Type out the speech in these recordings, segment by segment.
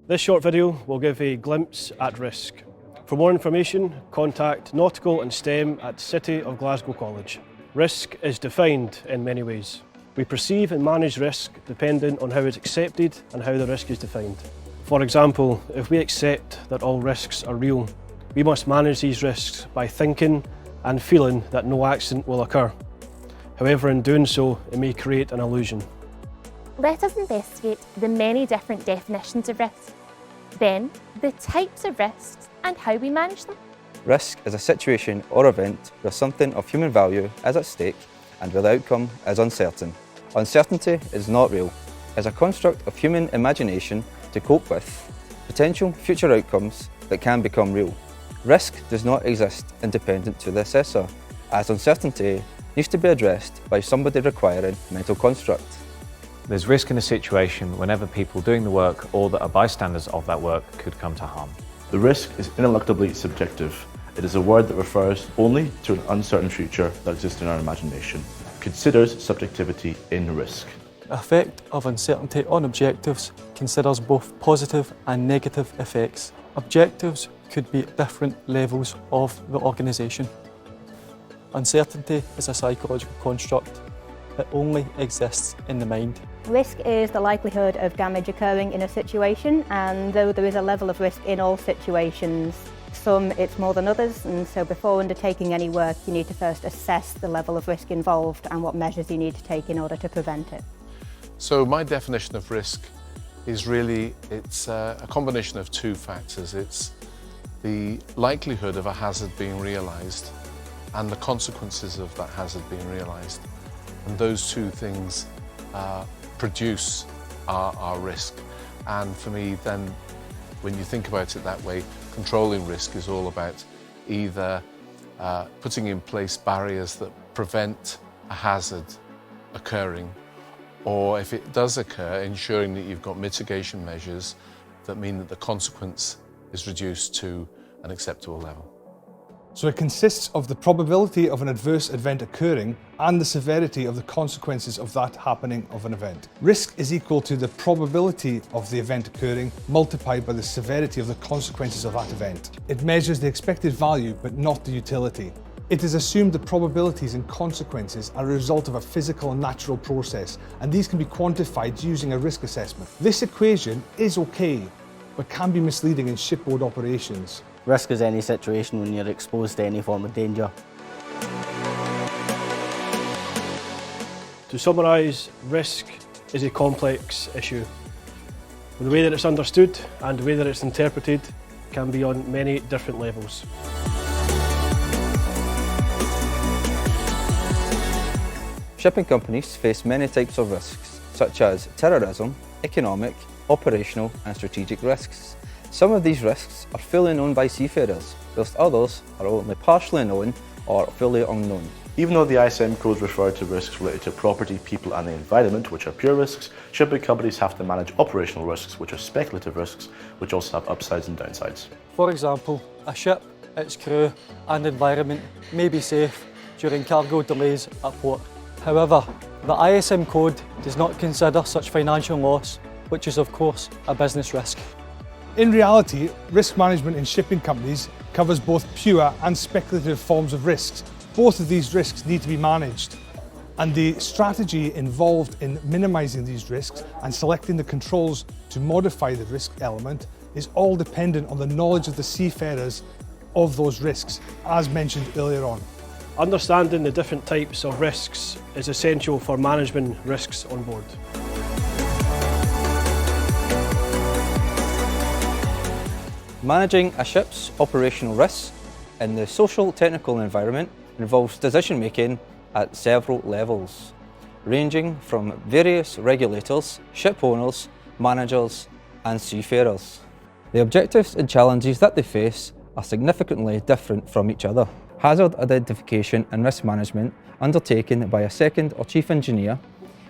This short video will give a glimpse at risk. For more information, contact Nautical and STEM at City of Glasgow College. Risk is defined in many ways. We perceive and manage risk depending on how it's accepted and how the risk is defined. For example, if we accept that all risks are real, we must manage these risks by thinking and feeling that no accident will occur. However, in doing so, it may create an illusion. Let us investigate the many different definitions of risk, then the types of risks and how we manage them. Risk is a situation or event where something of human value is at stake and where the outcome is uncertain. Uncertainty is not real. It is a construct of human imagination to cope with potential future outcomes that can become real. Risk does not exist independent to the assessor, as uncertainty needs to be addressed by somebody requiring mental construct. There's risk in a situation whenever people doing the work or that are bystanders of that work could come to harm. The risk is ineluctably subjective. It is a word that refers only to an uncertain future that exists in our imagination. Considers subjectivity in risk. The effect of uncertainty on objectives considers both positive and negative effects. Objectives could be at different levels of the organisation. Uncertainty is a psychological construct. It only exists in the mind. Risk is the likelihood of damage occurring in a situation, and though there is a level of risk in all situations, some it's more than others, and so before undertaking any work you need to first assess the level of risk involved and what measures you need to take in order to prevent it. So my definition of risk is really, it's a combination of two factors. It's the likelihood of a hazard being realised and the consequences of that hazard being realised. And those two things produce our risk. And for me then, when you think about it that way, controlling risk is all about either putting in place barriers that prevent a hazard occurring, or if it does occur, ensuring that you've got mitigation measures that mean that the consequence is reduced to an acceptable level. So it consists of the probability of an adverse event occurring and the severity of the consequences of that happening of an event. Risk is equal to the probability of the event occurring multiplied by the severity of the consequences of that event. It measures the expected value but not the utility. It is assumed that probabilities and consequences are a result of a physical and natural process, and these can be quantified using a risk assessment. This equation is okay, but can be misleading in shipboard operations. Risk is any situation when you're exposed to any form of danger. To summarise, risk is a complex issue. The way that it's understood and the way that it's interpreted can be on many different levels. Shipping companies face many types of risks, such as terrorism, economic, operational and strategic risks. Some of these risks are fully known by seafarers, whilst others are only partially known or fully unknown. Even though the ISM codes refer to risks related to property, people and the environment, which are pure risks, shipping companies have to manage operational risks, which are speculative risks, which also have upsides and downsides. For example, a ship, its crew and environment may be safe during cargo delays at port. However, the ISM code does not consider such financial loss, which is of course a business risk. In reality, risk management in shipping companies covers both pure and speculative forms of risks. Both of these risks need to be managed, and the strategy involved in minimising these risks and selecting the controls to modify the risk element is all dependent on the knowledge of the seafarers of those risks, as mentioned earlier on. Understanding the different types of risks is essential for managing risks on board. Managing a ship's operational risks in the social technical environment involves decision making at several levels, ranging from various regulators, ship owners, managers and seafarers. The objectives and challenges that they face are significantly different from each other. Hazard identification and risk management undertaken by a second or chief engineer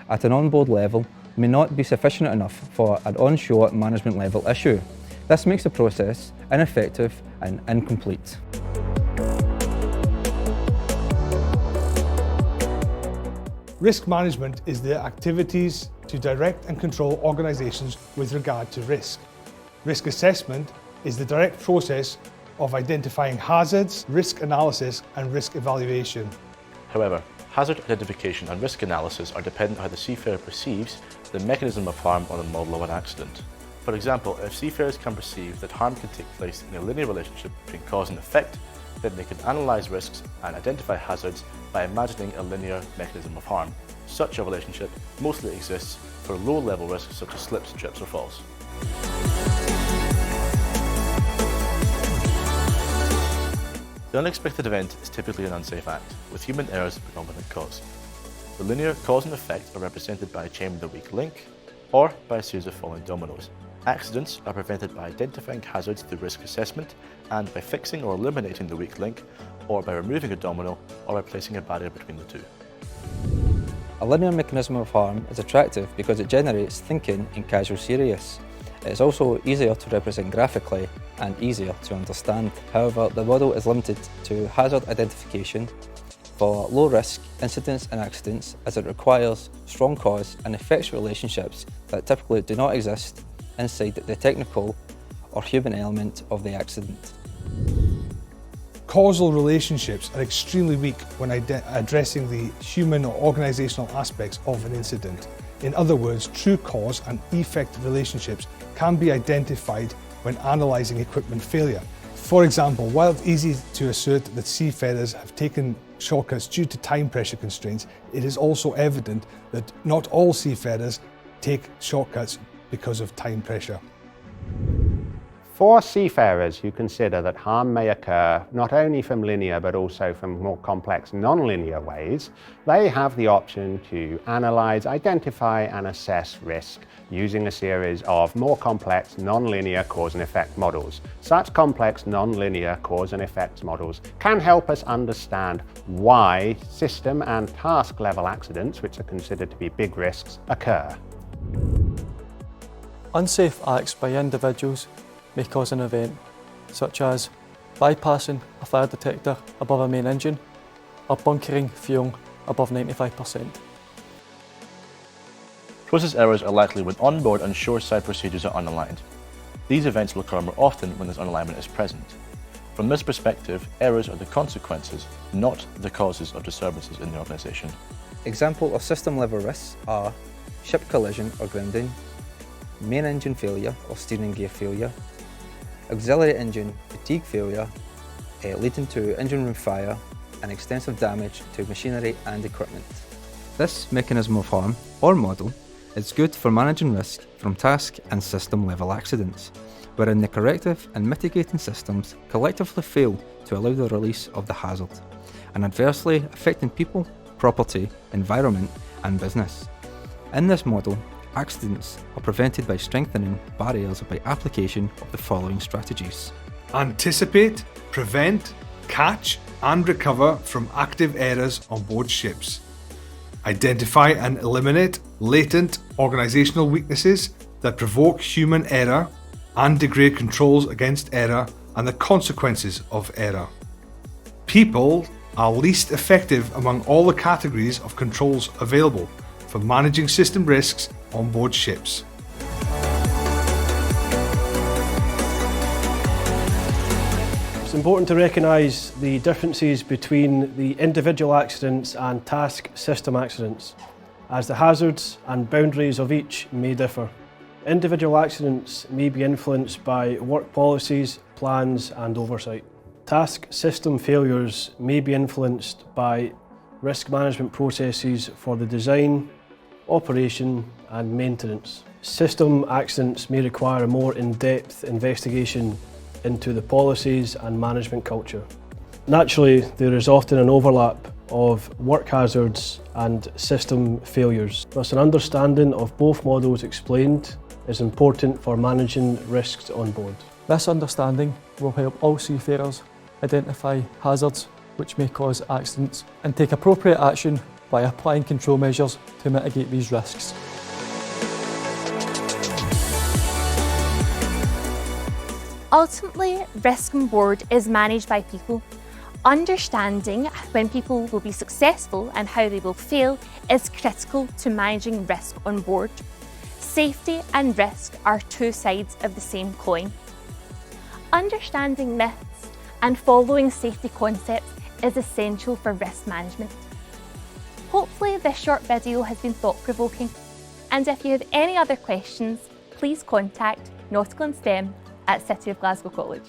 at an onboard level may not be sufficient enough for an onshore management level issue. This makes the process ineffective and incomplete. Risk management is the activities to direct and control organisations with regard to risk. Risk assessment is the direct process of identifying hazards, risk analysis and risk evaluation. However, hazard identification and risk analysis are dependent on how the seafarer perceives the mechanism of harm or the model of an accident. For example, if seafarers can perceive that harm can take place in a linear relationship between cause and effect, then they can analyse risks and identify hazards by imagining a linear mechanism of harm. Such a relationship mostly exists for low-level risks such as slips, trips or falls. The unexpected event is typically an unsafe act, with human error as the predominant cause. The linear cause and effect are represented by a chain with a weak link, or by a series of falling dominoes. Accidents are prevented by identifying hazards through risk assessment and by fixing or eliminating the weak link, or by removing a domino, or by placing a barrier between the two. A linear mechanism of harm is attractive because it generates thinking in casual serious. It is also easier to represent graphically and easier to understand. However, the model is limited to hazard identification for low-risk incidents and accidents, as it requires strong cause and effect relationships that typically do not exist inside the technical or human element of the accident. Causal relationships are extremely weak when addressing the human or organisational aspects of an incident. In other words, true cause and effect relationships can be identified when analysing equipment failure. For example, while it's easy to assert that seafarers have taken shortcuts due to time pressure constraints, it is also evident that not all seafarers take shortcuts because of time pressure. For seafarers who consider that harm may occur not only from linear but also from more complex non-linear ways, they have the option to analyse, identify and assess risk using a series of more complex non-linear cause and effect models. Such complex non-linear cause and effects models can help us understand why system and task level accidents, which are considered to be big risks, occur. Unsafe acts by individuals may cause an event, such as bypassing a fire detector above a main engine or bunkering fuel above 95%. Process errors are likely when onboard and shoreside procedures are unaligned. These events will occur more often when this unalignment is present. From this perspective, errors are the consequences, not the causes of disturbances in the organisation. Examples of system-level risks are ship collision or grounding, main engine failure or steering gear failure, auxiliary engine fatigue failure, leading to engine room fire and extensive damage to machinery and equipment. This mechanism of harm, or model, is good for managing risk from task and system level accidents, wherein the corrective and mitigating systems collectively fail to allow the release of the hazard, and adversely affecting people, property, environment and business. In this model, accidents are prevented by strengthening barriers by application of the following strategies. Anticipate, prevent, catch and recover from active errors on board ships. Identify and eliminate latent organisational weaknesses that provoke human error and degrade controls against error and the consequences of error. People are least effective among all the categories of controls available for managing system risks on board ships. It's important to recognise the differences between the individual accidents and task system accidents, as the hazards and boundaries of each may differ. Individual accidents may be influenced by work policies, plans and oversight. Task system failures may be influenced by risk management processes for the design, operation and maintenance. System accidents may require a more in-depth investigation into the policies and management culture. Naturally, there is often an overlap of work hazards and system failures. Thus, an understanding of both models explained is important for managing risks on board. This understanding will help all seafarers identify hazards which may cause accidents and take appropriate action by applying control measures to mitigate these risks. Ultimately, risk on board is managed by people. Understanding when people will be successful and how they will fail is critical to managing risk on board. Safety and risk are two sides of the same coin. Understanding myths and following safety concepts is essential for risk management. Hopefully this short video has been thought-provoking, and if you have any other questions, please contact Nautical and STEM at City of Glasgow College.